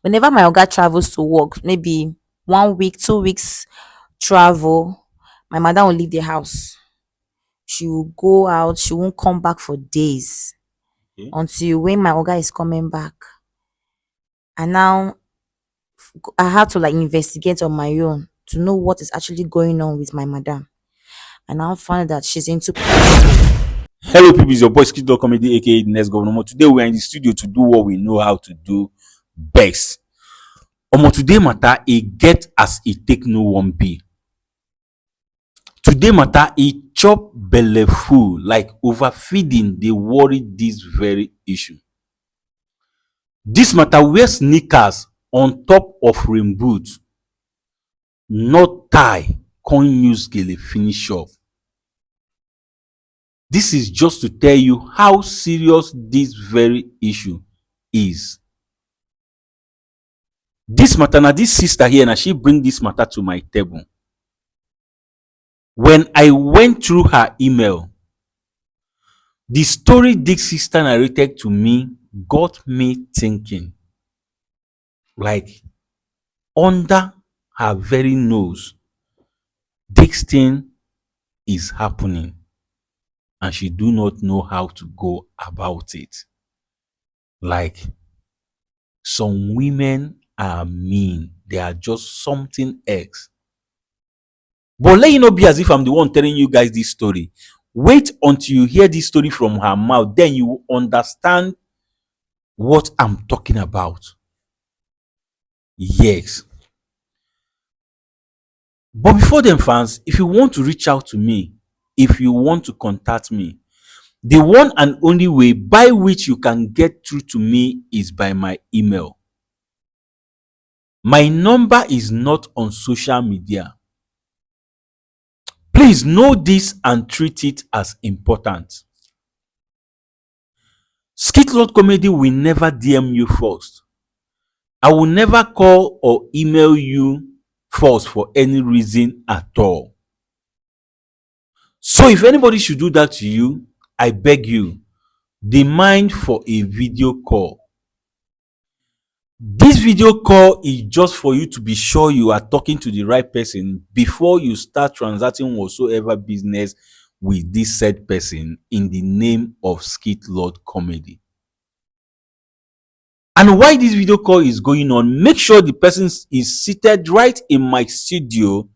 Whenever my oga travels to work, maybe 1 week, 2 weeks travel, my madam will leave the house. She will go out, she won't come back for days Okay. until when my oga is coming back. And now I had to like investigate on my own to know what is actually going on with my madam. And I found that she's into. Hello, people. It's your boy Skid Comedy, aka the next governor. Today we are in the studio to do what we know how to do best. Today matter e get as e take no one be. Today matter e chop belle full, like overfeeding dey worry this very issue. This matter wear sneakers on top of rain boot, not tie, con use gele finish up. This is just to tell you how serious this very issue is. This matter, na this sister here, na she bring this matter to my table. When I went through her email, the story this sister narrated to me got me thinking. Like, under her very nose, this thing is happening, and she do not know how to go about it. Like, some women are mean. They are just something else. But let it not be as if I'm the one telling you guys this story. Wait until you hear this story from her mouth. Then you will understand what I'm talking about. Yes. But before then, fans, if you want to reach out to me, if you want to contact me, the one and only way by which you can get through to me is by my email. My number is not on social media. Please know this and treat it as important. Skitlord Comedy will never DM you first. I will never call or email you first for any reason at all. So if anybody should do that to you, I beg you, demand for a video call. This video call is just for you to be sure you are talking to the right person before you start transacting whatsoever business with this said person in the name of Skitlord Comedy. And while this video call is going on, make sure the person is seated right in my studio.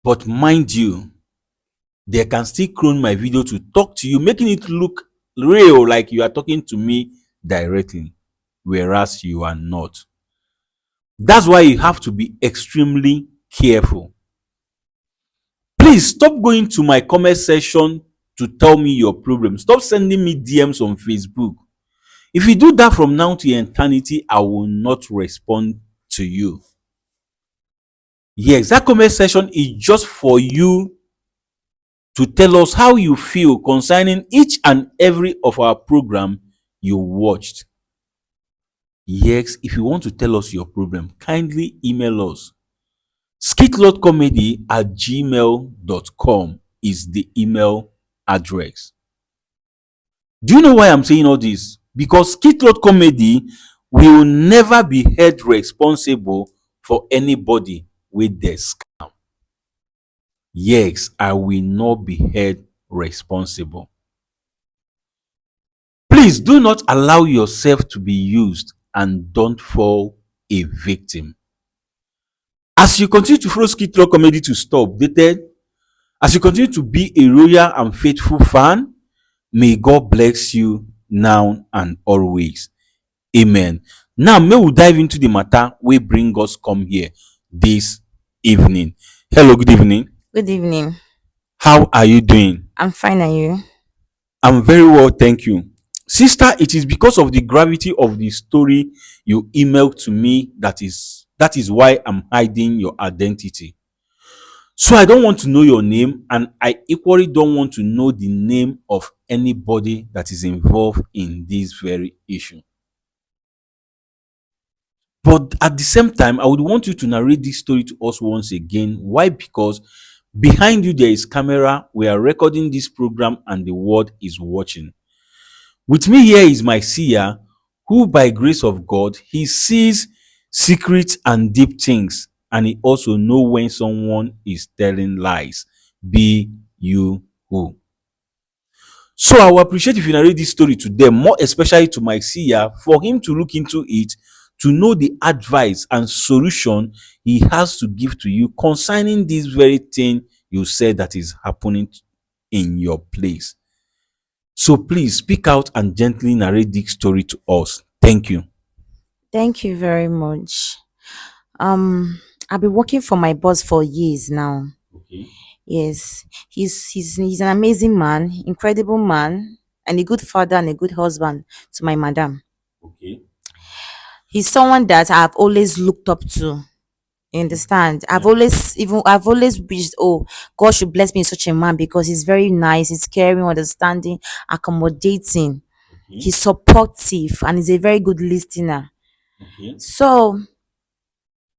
But mind you, they can still clone my video to talk to you, making it look real, like you are talking to me directly, whereas you are not. That's why you have to be extremely careful. Please stop going to my comment section to tell me your problem. Stop sending me DMs on Facebook. If you do that from now to eternity, I will not respond to you. Yes, that comment section is just for you to tell us how you feel concerning each and every of our program you watched. Yes, if you want to tell us your problem, kindly email us. skitlordcomedy@gmail.com is the email address. Do you know why I'm saying all this? Because Skitlord Comedy will never be held responsible for anybody with their scam. Yes, I will not be held responsible. Please do not allow yourself to be used and don't fall a victim. As you continue to follow Skitlord Comedy to stay updated, as you continue to be a loyal and faithful fan, may God bless you now and always. Amen. Now, may we dive into the matter we bring us come here this evening. Hello, good evening. Good evening. How are you doing? I'm fine, and you? I'm very well, thank you. Sister, it is because of the gravity of the story you emailed to me that is why I'm hiding your identity. So I don't want to know your name, and I equally don't want to know the name of anybody that is involved in this very issue. But at the same time, I would want you to narrate this story to us once again. Why? Because behind you there is camera. We are recording this program and the world is watching. With me here is my seer, who by grace of God, he sees secret and deep things, and he also know when someone is telling lies. Be you who. So I will appreciate if you narrate this story to them, more especially to my seer, for him to look into it, to know the advice and solution he has to give to you concerning this very thing you said that is happening in your place. So please speak out and gently narrate this story to us. Thank you. Thank you very much. Um, I've been working for my boss for years now. Okay. Yes, he's an amazing man, incredible man, and a good father and a good husband to my madam. Okay. He's someone that I've always looked up to. You understand? Yeah. I've always wished, oh, God should bless me with such a man because he's very nice, he's caring, understanding, accommodating, Okay. he's supportive, and he's a very good listener. Okay. So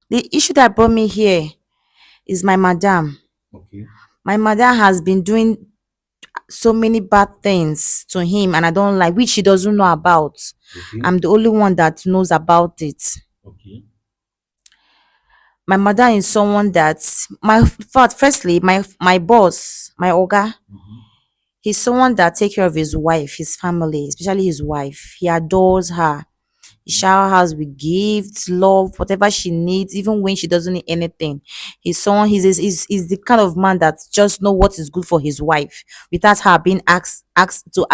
the issue that brought me here is my madam. Okay. My madam has been doing so many bad things to him, and I don't like, which he doesn't know about. Okay. I'm the only one that knows about it. Okay. My mother is someone that firstly, my boss, my oga, Mhm. he's someone that take care of his wife, his family, especially his wife. He adores her. He Okay. shower her with gifts, love, whatever she needs, even when she doesn't need anything. He's the kind of man that just know what is good for his wife without her being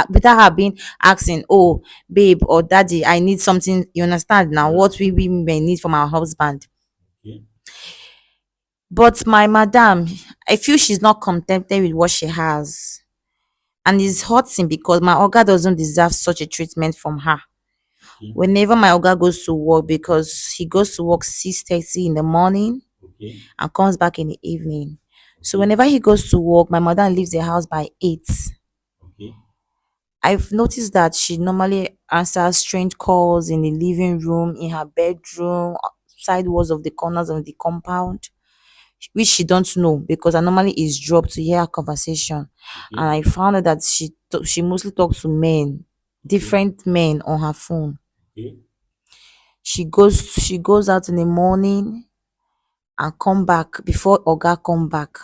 without her being asking, oh, babe or daddy, I need something. You understand now Yeah. what we may need from our husband. Okay. But my madam, I feel she's not contented with what she has. And it's hurting because my oga doesn't deserve such a treatment from her. Okay. Whenever my oga goes to work, because he goes to work 6:30 in the morning Okay. and comes back in the evening. So Okay. whenever he goes to work, my mother leaves the house by 8. Okay. I've noticed that she normally answers strange calls in the living room, in her bedroom, side walls of the corners of the compound, which she don't know because I normally is dropped to hear her conversation. And Okay. I found out that she mostly talks to men, Okay. different men on her phone. Okay. She goes out in the morning and come back before oga come back.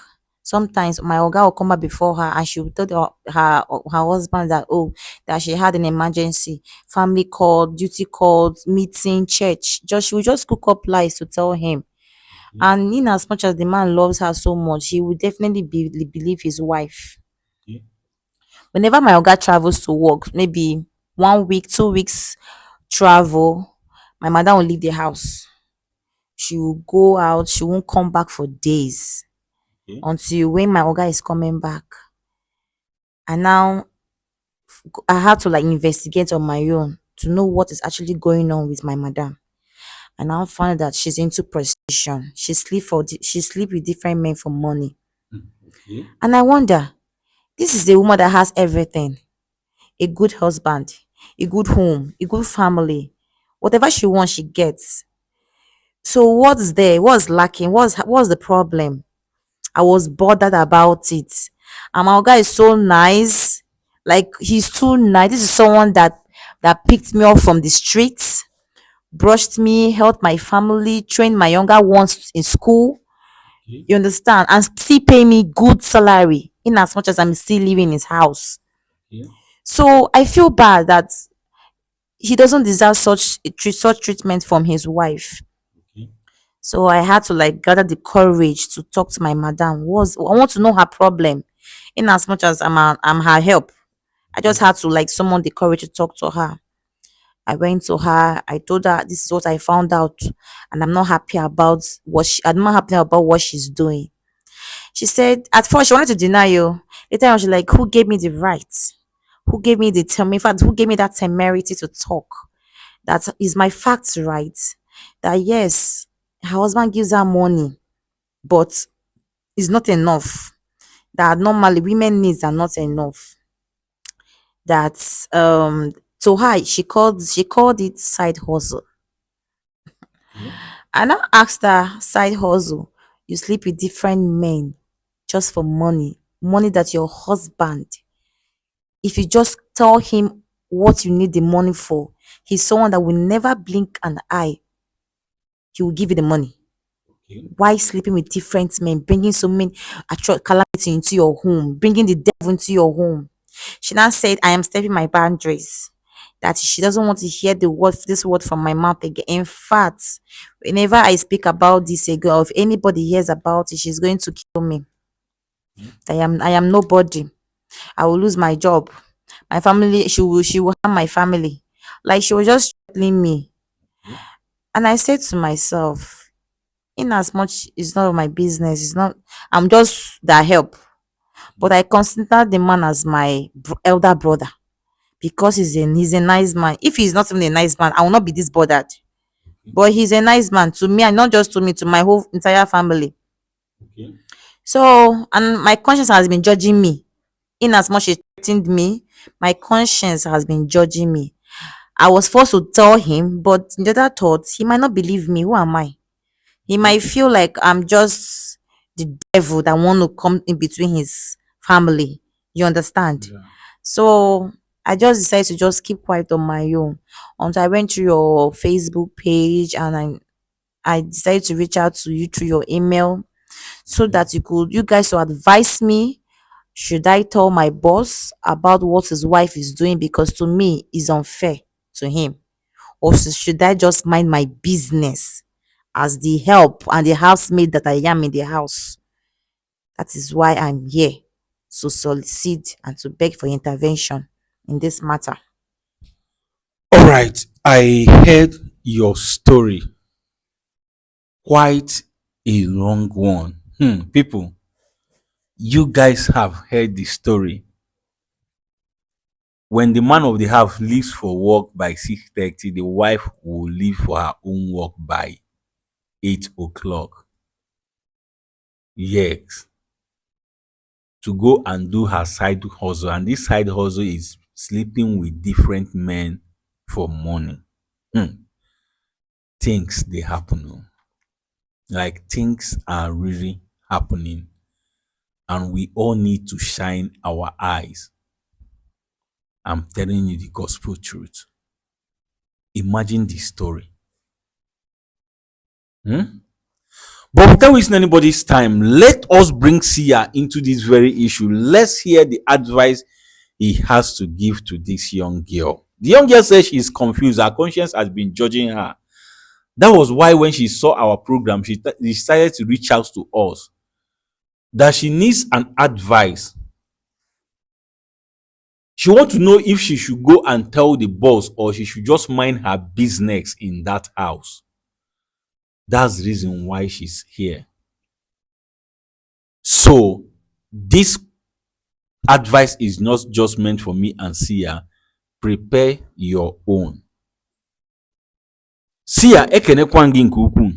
Sometimes my oga will come back before her and she will tell her husband that, oh, that she had an emergency, family call, duty calls, meeting, church. Just she will just cook up lies to tell him. Okay. And in as much as the man loves her so much, he will definitely believe his wife. Okay. Whenever my oga travels to work, maybe 1 week, 2 weeks travel, my mother will leave the house. She will go out, she won't come back for days Okay. until when my oga is coming back. And now I had to like investigate on my own to know what is actually going on with my madam. And now found that she's into prostitution. She sleep with different men for money. Okay. And I wonder, this is a woman that has everything: a good husband, a good home, a good family. Whatever she wants, she gets. So what's there? What's lacking? What's the problem? I was bothered about it. And my guy is so nice. Like he's too nice. This is someone that picked me up from the streets, brushed me, helped my family, trained my younger ones in school. Okay. You understand? And still pay me good salary in as much as I'm still living in his house. Okay. So I feel bad that he doesn't deserve such treatment from his wife. Okay. So I had to like gather the courage to talk to my madam. I want to know her problem, in as much as I'm her help. I just Okay. had to like summon the courage to talk to her. I went to her. I told her this is what I found out, and I'm not happy about what she's doing. She said at first she wanted to deny you. Later on, she like, who gave me the right? Who gave me the term? In fact, who gave me that temerity to talk? That is my facts, right? That yes, her husband gives her money, but it's not enough. That normally women needs are not enough. That to her she called it side hustle. Okay. And I asked her, side hustle, you sleep with different men just for money, money that your husband, if you just tell him what you need the money for, He's someone that will never blink an eye. He will give you the money. Okay. Why sleeping with different men, bringing so many calamity into your home, bringing the devil into your home? She now said, I am stepping my boundaries. That she doesn't want to hear this word from my mouth again. In fact, whenever I speak about this again, or if anybody hears about it, she's going to kill me. I am nobody. I will lose my job. My family, she will harm my family. Like she was just threatening me. And I said to myself, in as much it's not my business, it's not, I'm just the help. But I consider the man as my elder brother because he's a nice man. If he's not even a nice man, I will not be this bothered. But he's a nice man to me, and not just to me, to my whole entire family. Okay. So, and my conscience has been judging me. In as much he threatened me, my conscience has been judging me. I was forced to tell him, but in the other thoughts, he might not believe me. Who am I? He might feel like I'm just the devil that want to come in between his family. You understand? Yeah. So I just decided to just keep quiet on my own until I went through your Facebook page, and I decided to reach out to you through your email so Okay. that you guys to advise me. Should I tell my boss about what his wife is doing, because to me it's unfair to him, or should I just mind my business as the help and the housemaid that I am in the house? That is why I'm here, to solicit and to beg for intervention in this matter. All right. I heard your story. Quite a long one. People, you guys have heard the story. When the man of the house leaves for work by 6:30, the wife will leave for her own work by 8 o'clock. Yes, to go and do her side hustle. And this side hustle is sleeping with different men for money. Things they happen. Oh. Like things are really happening. And we all need to shine our eyes. I'm telling you the gospel truth. Imagine the story. But without wasting anybody's time, let us bring Sia into this very issue. Let's hear the advice he has to give to this young girl. The young girl says she's confused. Her conscience has been judging her. That was why when she saw our program, she decided to reach out to us. That she needs an advice. She wants to know if she should go and tell the boss or she should just mind her business in that house. That's the reason why she's here. So, this advice is not just meant for me and Sia. Prepare your own. Sia, ekenekwa gị nke ukwuu.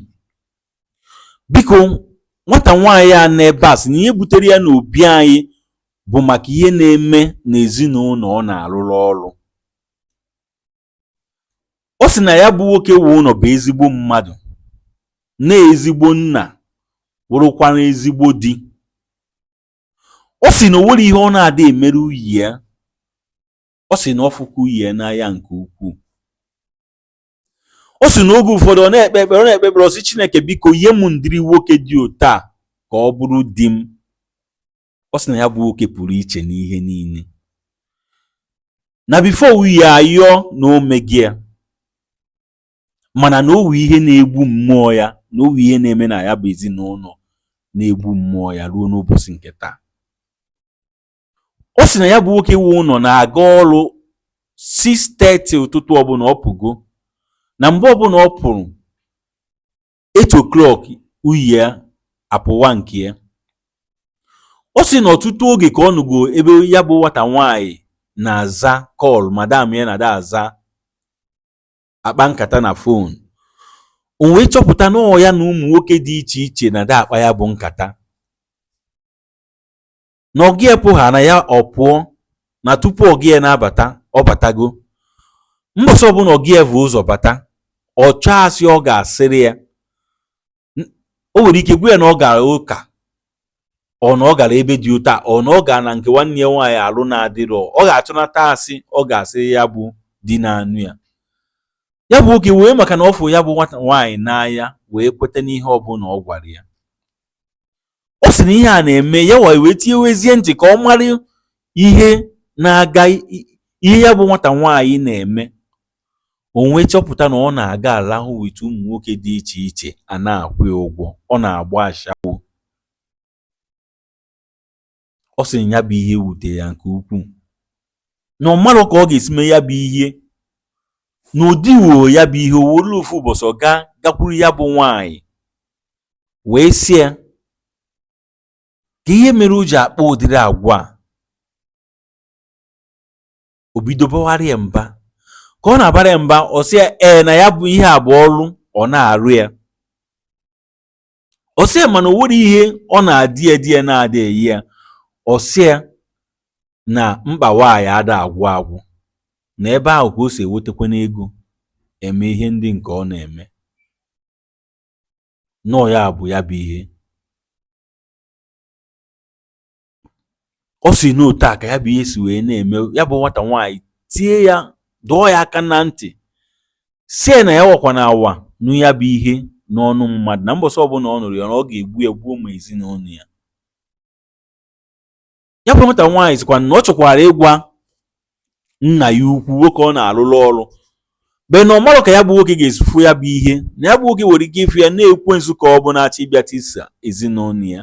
Biko, nwata nwaanyị a n'ebe a sị na ihe butere ya n'obi anyị bụ maka ihe na-eme n'ezinụlọ ọ na-arụrụ ọrụ. Ọ sị na ya bụ nwoke wụ ụlọ bụ ezigbo mmadụ, na ezigbo nna, wụrụkwana ezigbo di. Ọ sị na o nwere ihe ọ na-ada emere uyi ya. Ọ sị na ọ fụkwa uyi ya n'anya nke ukwuu. Ọ sị na oge ụfọdụ ọ na-ekpe ekpere, ọ sị Chineke biko nye m ndịrị nwoke dị otu a ka ọ bụrụ di m. Ọ sị na ya bụ nwoke pụrụ iche n'ihe niile. Na before uyi ya ayọ na o meghị ya, mana na o wu ihe na-egbu mmụọ ya, na o wu ihe na-eme na ya bụ ezinụlọ na-egbu mmụọ ya ruo n'ụbọchị nke taa. Ọ sị na ya bụ nwoke wu ụlọ na-aga ọrụ 6:30 ụtụtụ ọbụla ọ pụgo, na mgbe ọbụla ọ pụrụ 8 o'clock uyi ya apụwa nke ya. Ọ sị na ọtụtụ oge ka ọ nụgo ebe ya bụ nwata nwaanyị na-aza kọl, madam ya na-ada aza akpa nkata na fon. O wee chọpụta na ọ ya na ụmụ nwoke dị iche iche na-ada akpa ya bụ nkata. Na ọgị epụ ha na ya ọ pụọ, na tupu ọgị ya na-abata ọ batago. Mbọsị ọbụla ọgị ya bụ ụzọ bata, ọ chọọ asị ọ ga-asịrị ya. O nwere ike gwa ya na ọ gara ụka, ọ na ọ gara ebe dị ụta, ọ na ọ gara na nke nwanne ya nwaanyị alụ na-adịrọ. Ọ ga-achọnata asị ọ ga-asị ya bụ di na anụ ya. Ya bụ nwoke wee maka na ọ fụrụ ya bụ nwata nwaanyị n'anya wee kweta n'ihe ọbụla ọ gwara ya. Ọ sị na ihe a na-eme ya wee tinyewezie ntị ka ọ mara ihe na-aga, ihe ya bụ nwata nwaanyị na-eme. O wee chọpụta na ọ na-aga alahụ wit ụmụ nwoke dị iche iche a na-akwụ ya ụgwọ, ọ na-agba ashawo. Ọ sị na ya bụ ihe wutere ya nke ukwuu, na ọ marọ ka ọ ga-esi mee ya bụ ihe, na ụdị wo ya bụ ihe o were ofu ụbọchị ọ gakwuru ya bụ nwaanyị wee sị ya ka ihe mere o ji akpa ụdịrị agwa a. O bido bawara ya mba. Ka ọ na-abara ya mba, ọ sị ya na ya bụ ihe a bụ ọrụ ọ na-arụ ya. Ọ sị ya mana o nwere ihe ọ na-adị ya di ya na-adị eyi ya. Ọ sị ya na mkpa nwaanyị ada agwụ agwụ, na ebe ahụ ka o si ewetekwa n'ego eme ihe ndị nke ọ na-eme. Nọọ ya bụ ya bụ ihe. Ọ sị n'otu a ka ya bụ ihe si wee na-eme. Ya bụ nwata nwaanyị tie ya, dọọ ya aka na ntị, sie na ya wakwana awa nụ ya bụ ihe n'ọnụ mmadụ, na mbọsị ọbụla ọ nụrụ ya na ọ ga-egbu ya gbuo ma ezinụlọ ya. Ya bụ nwata nwaanyị sịkwa na ọ chọkwara ịgwa nna ya ukwu, nwoke ọ na-arụrụ ọrụ, be na ọ marọ ka ya bụ nwoke ga-esufu ya bụ ihe, na ya bụ nwoke nwere ike ịfụ ya na-ekwensu ka ọ bụ na-achọ ịbịa tisa ezinụlọ ya.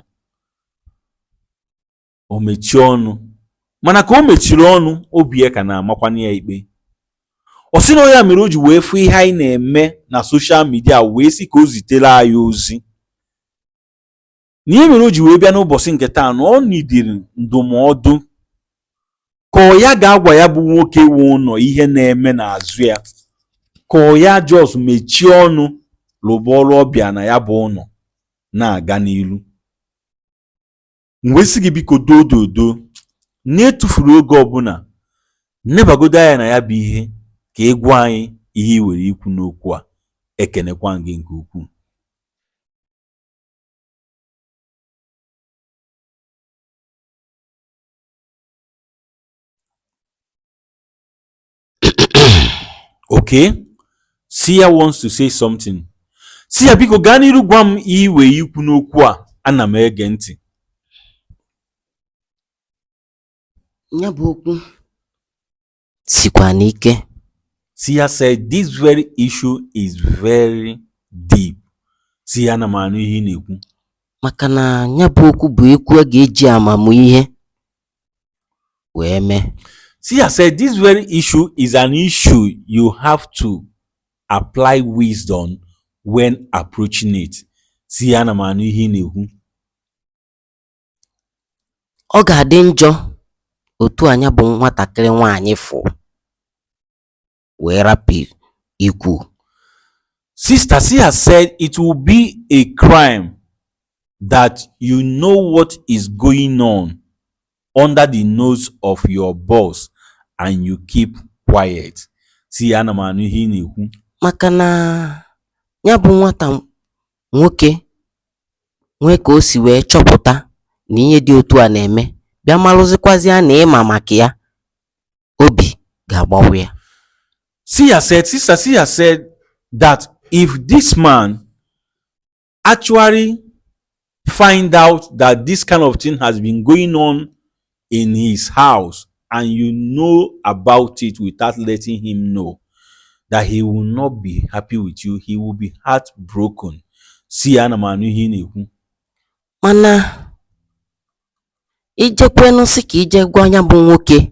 O mechie ọnụ, mana ka o mechiri ọnụ, obi ya ka na-amakwana ya ikpe. Ọ sị na ya mere o ji wee fụ ihe anyị na-eme na soshal midia wee sị ka o zitere anyị ozi. Na ihe mere o ji wee bịa n'ụbọchị nke taa na ọ nidiri ndụmọdụ ka ọ ya ga-agwa ya bụ nwoke nwe ụlọ ihe na-eme n'azụ ya, ka ọ ya jos mechie ọnụ lụba ọrụ ọbịa na ya bụ ụlọ na-aga n'ilu. Mgbe sị gị biko dododo na-etufuru oge ọbụla nnebagodo anya na ya bụ ihe ka ị gwa anyị ihe ị were ikwu n'okwu a. Ekenekwa gị nke ukwuu. Okay, Sia wants to say something. Sia biko gaa n'iru gwa m ihe ị were ikwu n'okwu a. Ana m ege ntị. Ya bụ okwu sikwa n'ike. Sia said this very issue is very deep. Sia na m anụ ihe ị na-ekwu. Maka na ya bụ okwu bụ ekwu a ga-eji amamihe wee mee. Sia said this very issue is an issue you have to apply wisdom when approaching it. Sia na m anụ ihe ị na-ekwu. Ọ ga-adị njọ otu anya bụ nwatakịrị nwaanyị fụ wee rapụ ikwu. Sister Sia said it will be a crime that you know what is going on under the nose of your boss and you keep quiet. Sia na m anụ ihe ị na-ekwu. Maka na ya bụ nwata nwoke nwee ka o si wee chọpụta na ihe dị otu a na-eme, bịa malụzikwazịa na ịma maka ya, obi ga-agbawa ya. Sister Sia said that if this man actually find out that this kind of thing has been going on in his house and you know about it without letting him know, that he will not be happy with you, he will be heartbroken. Sia na m anụ ihe ị na-ekwu. Mana ijekwenụ sị ka ije gwa ya bụ nwoke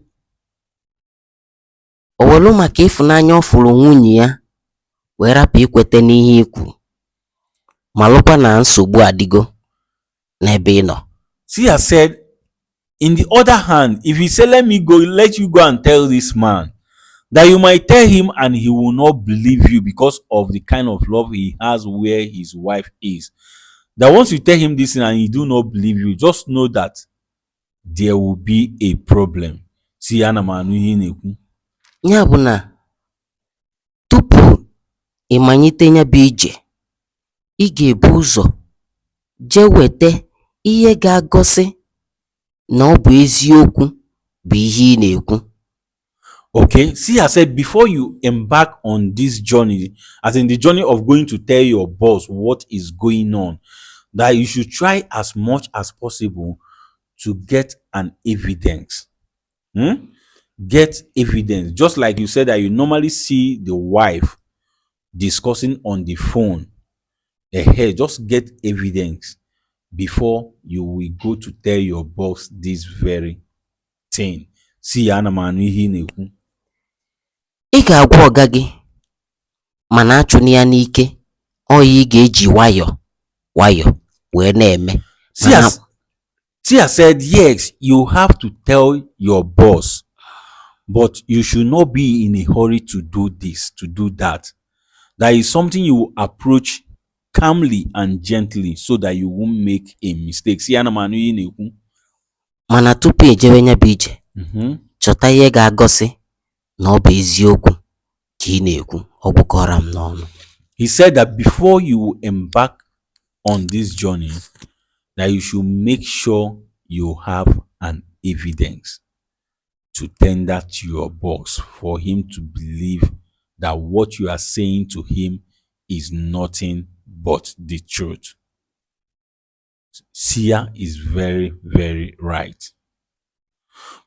o welu maka ịfụnanya ọ fụrụ nwunye ya wee rapụ ikwete n'ihe ikwu, malụkwa na nsogbu adịgo n'ebe ị nọ. Sia said, in the other hand, if he say let you go and tell this man, that you might tell him and he will not believe you because of the kind of love he has where his wife is. That once you tell him this thing and he do not believe you, just know that there will be a problem. Sia na m anụ ihe ị na-ekwu. Ya bụ na tupu ịmanyite ya bụ ije, ị ga-ebu ụzọ jee weta ihe ga-agosi na ọ bụ eziokwu bụ ihe ị na-ekwu. Okay, see, I said before you embark on this journey, as in the journey of going to tell your boss what is going on, that you should try as much as possible to get an evidence. Hmm? Get evidence. Just like you said that you normally see the wife discussing on the phone. Hey, just get evidence before you will go to tell your boss this very thing. See, ana m anụ ihe ị na-ekwu. Ị ga-agwa ọga gị mana achụna ya n'ike, ọ ya ị ga-eji nwayọ wee na-eme See, mana I said, yes, you have to tell your boss, but you should not be in a hurry to do this, to do that. That is something you will approach calmly and gently so that you won't make a mistake. See, ana m anụ ihe ị na-ekwu. mana tupu ejewe nya bụ ije, chọta ihe ga-agosi na ọ bụ eziokwu ka ị na-ekwu, ọ gwụkọrọ m n'ọnụ. He said that before you embark on this journey, that you should make sure you have an evidence to tender to your boss for him to believe that what you are saying to him is nothing but the truth. Sia is very, very right.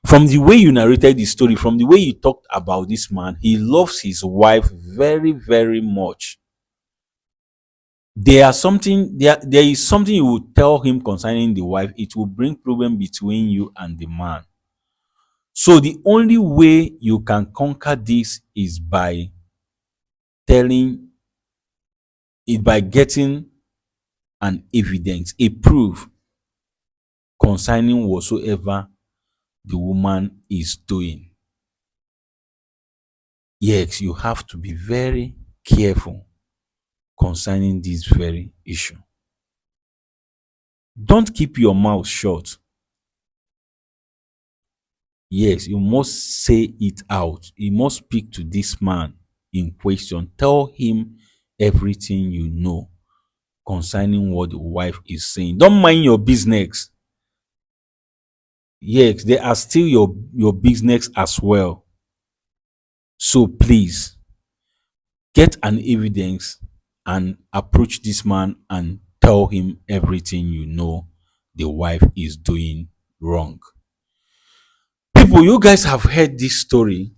From the way you narrated the story, from the way you talked about this man, he loves his wife very, very much. There is something you will tell him concerning the wife, it will bring problem between you and the man. So the only way you can conquer this is by getting an evidence, a proof concerning whatsoever the woman is doing. Yes, you have to be very careful concerning this very issue. Don't keep your mouth shut. Yes, you must say it out. You must speak to this man in question. Tell him everything you know concerning what the wife is saying. Don't mind your business. Yes, they are still your business as well. So please get an evidence and approach this man and tell him everything you know the wife is doing wrong. People, you guys have heard this story.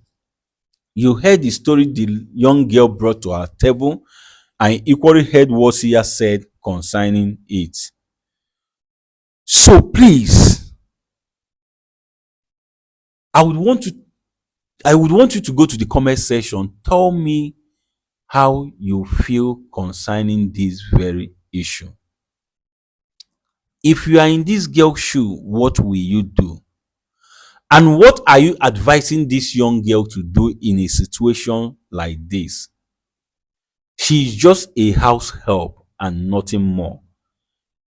You heard the story the young girl brought to our table, and equally heard what Sia said concerning it. So please, I would want you to go to the comment section. Tell me how you feel concerning this very issue. If you are in this girl's shoe, what will you do? And what are you advising this young girl to do in a situation like this? She is just a house help and nothing more.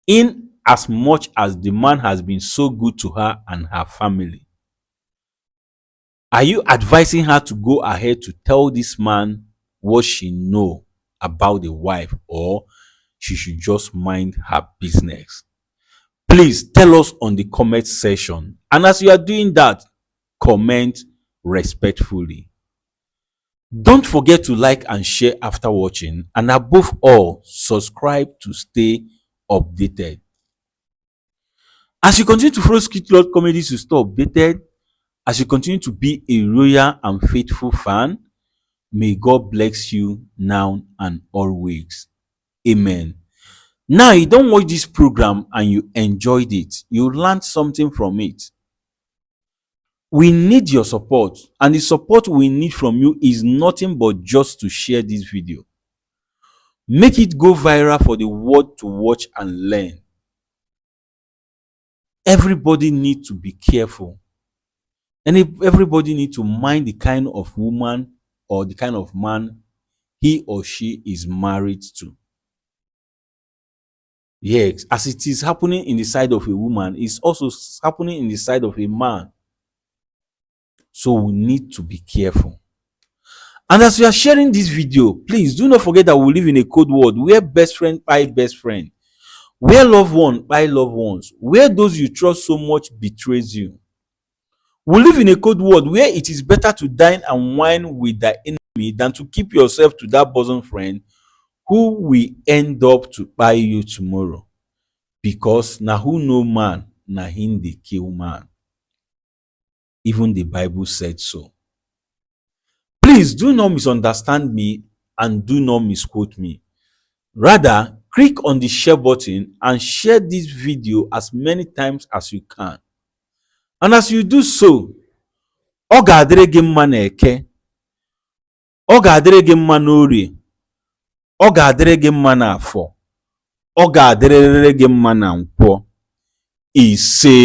In as much as the man has been so good to her and her family, are you advising her to go ahead to tell this man what she know about the wife, or she should just mind her business? Please tell us on the comment section. And as you are doing that, comment respectfully. Don't forget to like and share after watching, and above all, subscribe to stay updated. As you continue to follow Skit Lord Comedy to stay updated, as you continue to be a loyal and faithful fan, may God bless you now and always. Amen. Now, you don't watch this program and you enjoyed it, you learned something from it. We need your support, and the support we need from you is nothing but just to share this video. Make it go viral for the world to watch and learn. Everybody needs to be careful, and everybody needs to mind the kind of woman or the kind of man he or she is married to. Yes, as it is happening in the side of a woman, it's also happening in the side of a man. So we need to be careful. And as you are sharing this video, please do not forget that we live in a code world where best friend buy best friend, where loved one buy loved ones, where those you trust so much betrays you, We live in a cold world where it is better to dine and wine with thy enemy than to keep yourself to that bosom friend who will end up to buy you tomorrow. Because na who know man, na him dey kill man. Even the Bible said so. Please do not misunderstand me and do not misquote me. Rather, click on the share button and share this video as many times as you can. And as you do so, ọ ga-adịrị gị mma n'Eke, ọ ga-adịrị gị mma n'Orie, ọ ga-adịrị gị mma n'Afọ, ọ ga-adịrịrị gị mma na Nkwọ. Ise.